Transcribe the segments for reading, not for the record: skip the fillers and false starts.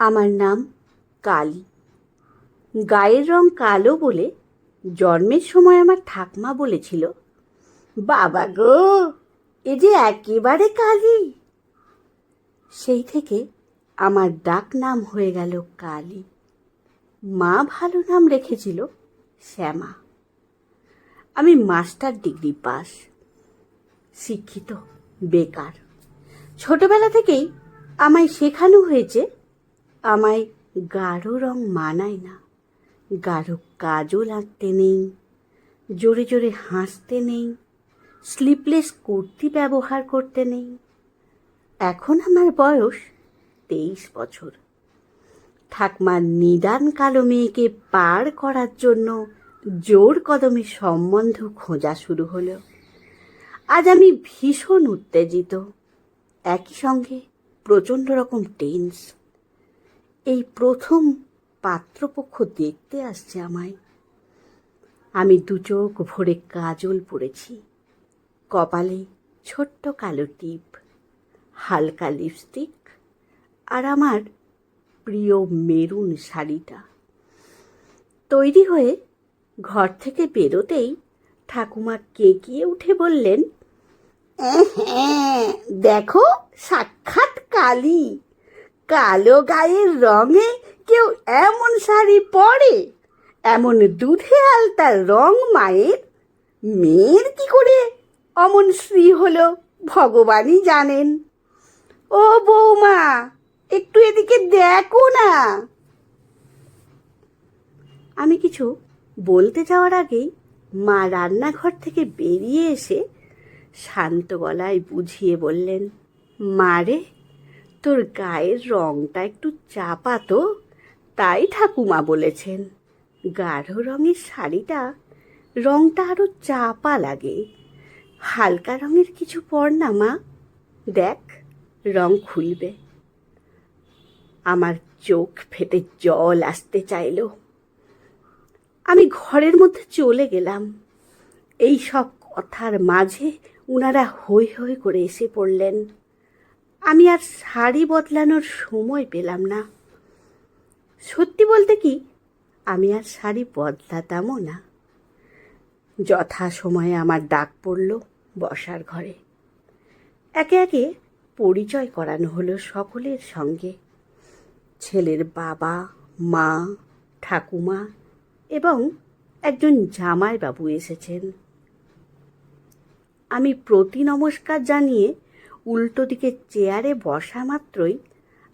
আমার নাম কালী। গায়ের রং কালো বলে জন্মের সময় আমার ঠাকমা বলেছিল, বাবা গো, এ যে একেবারে কালী। সেই থেকে আমার ডাক নাম হয়ে গেল কালী। মা ভালো নাম রেখেছিল শ্যামা। আমি মাস্টার ডিগ্রি পাস, শিক্ষিত, বেকার। ছোটবেলা থেকেই আমায় শেখানো হয়েছে আমায় গাঢ় রং মানায় না। গাঢ় কাজল আঁকতে নেই, জোরে জোরে হাসতে নেই, স্লিপলেস কুর্তি ব্যবহার করতে নেই। এখন আমার বয়স 23 বছর। ঠাকমার নিদান কালো মেয়েকে পার করার জন্য জোর কদমে সম্বন্ধ খোঁজা শুরু হলো। আজ আমি ভীষণ উত্তেজিত, একই সঙ্গে প্রচণ্ড রকম টেন্স। এই প্রথম পাত্রপক্ষ দেখতে আসছে আমায়। আমি দু চোখ ভরে কাজল পরেছি, কপালে ছোট্ট কালো টিপ, হালকা লিপস্টিক আর আমার প্রিয় মেরুন শাড়িটা। তৈরি হয়ে ঘর থেকে বেরোতেই ঠাকুমা কেঁকিয়ে উঠে বললেন, হ্যাঁ, দেখো সাক্ষাৎ কালী। কালো গায়ের রঙে কেউ এমন শাড়ি পরে? এমন দুধে আলতার রং মায়ের, মেয়ের কি করে অমন শ্রী হলো ভগবানই জানেন। ও বৌমা, একটু এদিকে দেখো না। আমি কিছু বলতে যাওয়ার আগেই মা রান্নাঘর থেকে বেরিয়ে এসে শান্ত গলায় বুঝিয়ে বললেন, মারে, তোর গায়ের রংটা একটু চাপা তো, তাই ঠাকুমা বলেছেন গাঢ় রঙের শাড়িটা রংটা আরো চাপা লাগে। হালকা রঙের কিছু পর না মা, দেখ রং খুলবে। আমার চোখ ফেটে জল আসতে চাইল। আমি ঘরের মধ্যে চলে গেলাম। এই সব কথার মাঝে উনারা হৈ হৈ করে এসে পড়লেন। আমি আর শাড়ি বদলানোর সময় পেলাম না। সত্যি বলতে কি, আমি আর শাড়ি বদলাতামও না। যথা সময়ে আমার ডাক পড়ল বসার ঘরে। একে একে পরিচয় করানো হলো সকলের সঙ্গে। ছেলের বাবা, মা, ঠাকুমা এবং একজন জামাইবাবু এসেছেন। আমি প্রতি নমস্কার জানিয়ে উল্টো দিকে চেয়ারে বসা মাত্রই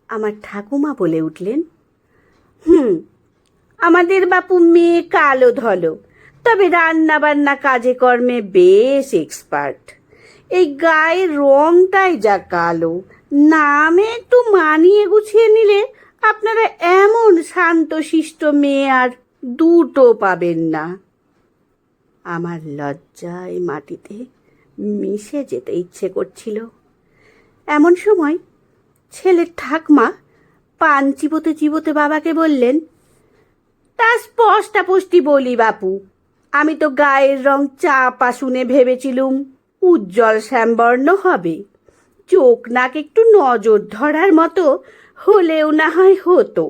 আমার ঠাকুমা বলে উঠলেন, আমাদের বাপু মেয়ে কালো ধলো, তবে রান্না বান্না কাজে কর্মে বেশ এক্সপার্ট। এই গায়ের রংটাই যা কালো, নামে একটু মানিয়ে গুছিয়ে নিলে আপনারা এমন শান্তশিষ্ট মেয়ে আর দুটো পাবেন না। আমার লজ্জায় মাটিতে মিশে যেতে ইচ্ছে করছিল। এমন সময় ছেলের ঠাকমা পান চিবোতে চিবোতে বাবাকে বললেন, তা স্পষ্টাস্পষ্টি বলি বাপু, আমি তো গায়ের রং চাপা শুনে ভেবেছিলুম উজ্জ্বল শ্যামবর্ণ হবে। চোখ নাক একটু নজর ধরার মতো হলেও না হয় হতো।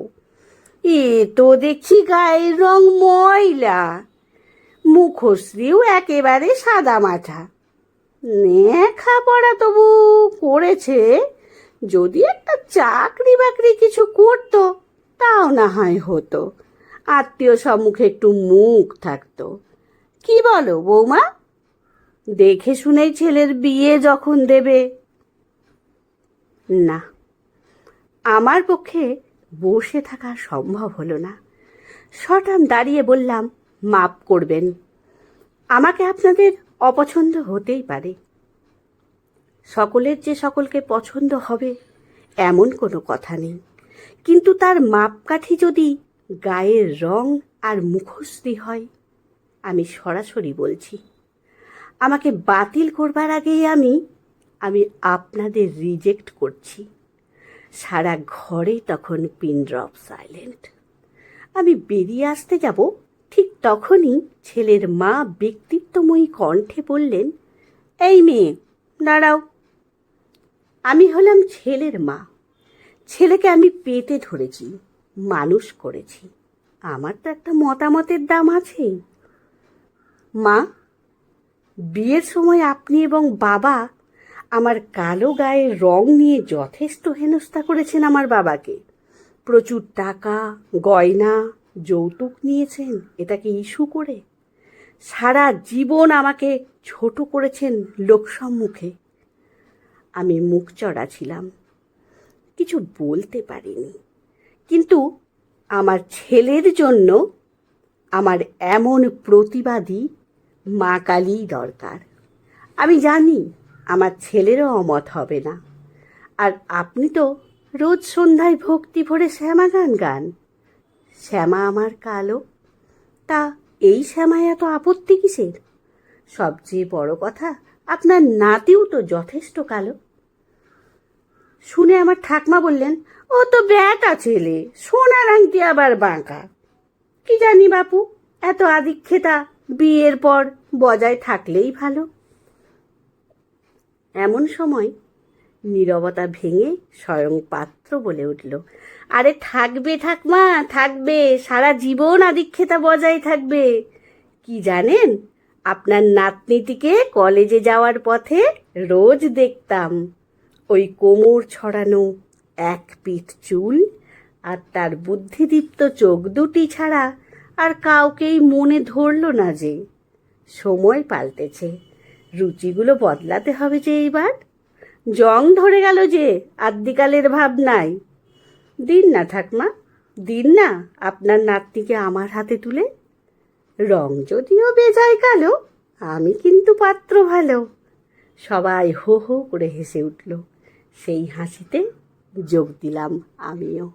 এ তো দেখছি গায়ের রং ময়লা, মুখশ্রীও একেবারে সাদা মাথা। লেখাপড়া তবু করেছে, যদি একটা চাকরি বাকরি কিছু করতো তাও না হয় হতো, আত্মীয় সম্মুখে একটু মুখ থাকতো। কি বলো বৌমা? দেখে শুনেই ছেলের বিয়ে যখন দেবে। না, আমার পক্ষে বসে থাকা সম্ভব হলো না। সটান দাঁড়িয়ে বললাম, মাপ করবেন, আমাকে আপনাদের অপছন্দ হতেই পারে। সকলের যে সকলকে পছন্দ হবে এমন কোনো কথা নেই, কিন্তু তার মাপকাঠি যদি গায়ের রং আর মুখশ্রী হয়, আমি সরাসরি বলছি, আমাকে বাতিল করবার আগেই আমি আপনাদের রিজেক্ট করছি। সারা ঘরে তখন পিন ড্রপ সাইলেন্ট। আমি বেরিয়ে আসতে যাব, ঠিক তখনই ছেলের মা ব্যক্তিত্বময়ী কণ্ঠে বললেন, এই মেয়ে দাঁড়াও। আমি হলাম ছেলের মা। ছেলেকে আমি পেটে ধরেছি, মানুষ করেছি, আমার তো একটা মতামতের দাম আছেই। মা, বিয়ের সময় আপনি এবং বাবা আমার কালো গায়ের রং নিয়ে যথেষ্ট হেনস্থা করেছেন আমার বাবাকে। প্রচুর টাকা, গয়না, যৌতুক নিয়েছেন এটাকে ইস্যু করে। সারা জীবন আমাকে ছোট করেছেন লোকসম্মুখে। আমি মুখ চড়া ছিলাম, কিছু বলতে পারিনি। কিন্তু আমার ছেলের জন্য আমার এমন প্রতিবাদী মা কালীই দরকার। আমি জানি আমার ছেলেরও অমত হবে না। আর আপনি তো রোজ সন্ধ্যায় ভক্তি ভরে শ্যামা গান গান। শ্যামা আমার কালো, তা এই শ্যামায় এত আপত্তি কিসের? সবচেয়ে বড় কথা, আপনার নাতিও তো যথেষ্ট কালো। শুনে আমার ঠাকমা বললেন, ও তো ব্যাটা ছেলে, সোনার আংটি আবার বাঁকা। কি জানি বাপু, এত আদিক্ষেতা বিয়ের পর বজায় থাকলেই ভালো। এমন সময় নীরবতা ভেঙে স্বয়ং পাত্র বলে উঠল, আরে থাকবে ঠাকমা, থাকবে, সারা জীবন আদিক্ষেতা বজায় থাকবে। কি জানেন, আপনার নাতনিটিকে কলেজে যাওয়ার পথে রোজ দেখতাম। ওই কোমর ছড়ানো এক পিঠ চুল আর তার বুদ্ধিদীপ্ত চোখ দুটি ছাড়া আর কাউকেই মনে ধরল না যে। সময় পাল্টেছে, রুচিগুলো বদলাতে হবে যে এইবার। জং ধরে গেল যে আদ্যিকালের ভাবনায়। দিন না ঠাকমা, দিন না আপনার নাতনিকে আমার হাতে তুলে। রং যদিও বেজায় কালো, আমি কিন্তু পাত্র ভালো। সবাই হো হো করে হেসে উঠল। সেই হাসিতে যোগ দিলাম আমিও।